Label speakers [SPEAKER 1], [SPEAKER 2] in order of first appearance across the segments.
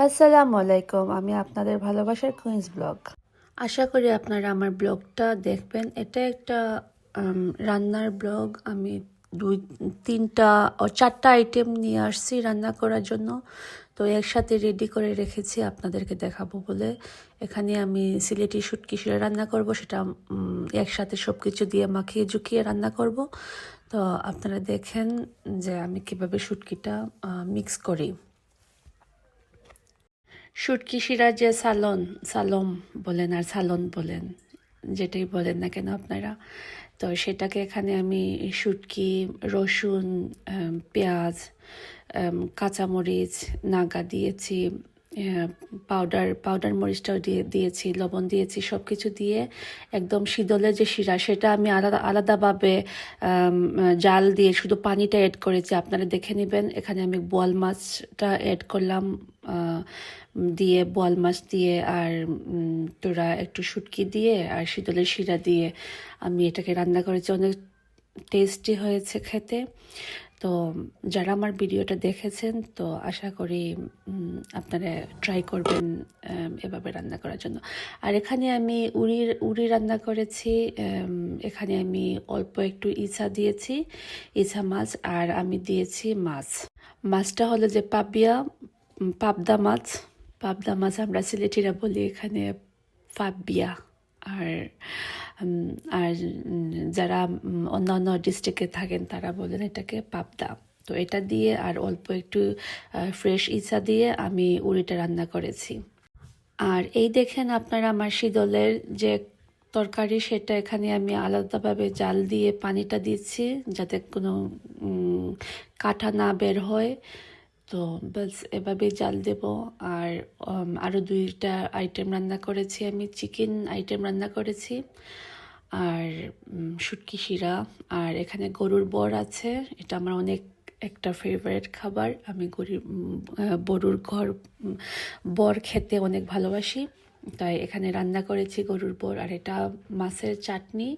[SPEAKER 1] আসসালামু আলাইকুম, আমি আপনাদের ভালোবাসার কুইন্স ব্লগ। আশা করি আপনারা আমার ব্লগটা দেখবেন। এটা একটা রান্নার ব্লগ। আমি দুই তিনটা ও চারটা আইটেম নিয়ে আসছি রান্না করার জন্য, তো একসাথে রেডি করে রেখেছি আপনাদেরকে দেখাবো বলে। এখানে আমি সিলেটি শুটকি শিরা রান্না করব, সেটা একসাথে সব কিছু দিয়ে মাখিয়ে ঝুঁকিয়ে রান্না করব। তো আপনারা দেখেন যে আমি কিভাবে শুটকিটা মিক্স করি। শুটকি শিরা যে সালম বলেন আর সালন বলেন, যেটাই বলেন না কেন আপনারা, তো সেটাকে এখানে আমি শুটকি, রসুন, পেঁয়াজ, কাঁচামরিচ, নাগা দিয়েছি, পাউডার মরিচটাও দিয়েছি, লবণ দিয়েছি, সব কিছু দিয়ে একদম শীতলের যে শিরা সেটা আমি আলাদাভাবে জাল দিয়ে শুধু পানিটা অ্যাড করেছি। আপনারা দেখে নেবেন। এখানে আমি বোয়াল মাছটা অ্যাড করলাম, দিয়ে বোয়াল মাছ দিয়ে আর তোরা একটু শুটকি দিয়ে আর শীতলের শিরা দিয়ে আমি এটাকে রান্না করেছি। অনেক টেস্টি হয়েছে খেতে। তো যারা আমার ভিডিওটা দেখেছেন, তো আশা করি আপনারা ট্রাই করবেন এভাবে রান্না করার জন্য। আর এখানে আমি উড়ি রান্না করেছি। এখানে আমি অল্প একটু ইচা দিয়েছি, ইচা মাছ, আর আমি দিয়েছি মাছটা হলো যে পাবদা মাছ আমরা সিলেটিরা বলি এখানে পাবিয়া। আর আর যারা অন্যান্য ডিস্ট্রিক্টে থাকেন তারা বলেন এটাকে পাবদা। তো এটা দিয়ে আর অল্প একটু ফ্রেশ ইচা দিয়ে আমি উড়িটা রান্না করেছি। আর এই দেখেন আপনারা আমার শীতলের যে তরকারি, সেটা এখানে আমি আলাদাভাবে জাল দিয়ে পানিটা দিচ্ছি যাতে কোনো কাঁটা না বের হয়। তো বাস এভাবেই জাল দেব। আর আরও দুইটা আইটেম রান্না করেছি, আমি চিকেন আইটেম রান্না করেছি আর শুটকি শিরা। আর এখানে গরুর বর আছে, এটা আমার অনেক একটা ফেভারিট খাবার। আমি গরুর বর খেতে অনেক ভালোবাসি, তাই এখানে রান্না করেছি গরুর বর। আর এটা মাছের চাটনি,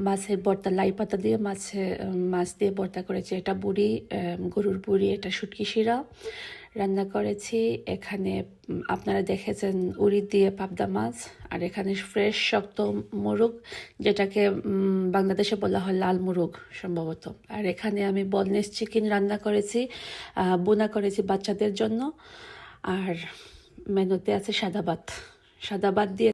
[SPEAKER 1] মাছের ভর্তা, লাই পাতা দিয়ে মাছ দিয়ে ভর্তা করেছি। এটা গরুর বুড়ি, এটা শুটকি শিরা রান্না করেছি। এখানে আপনারা দেখেছেন উড়িদ দিয়ে পাবদা মাছ। আর এখানে ফ্রেশ শক্ত মুরগ, যেটাকে বাংলাদেশে বলা হয় লাল মুরগ সম্ভবত। আর এখানে আমি বনলেস চিকেন রান্না করেছি, বোনা করেছি বাচ্চাদের জন্য। আর মেনুতে আছে সাদা ভাত দিয়ে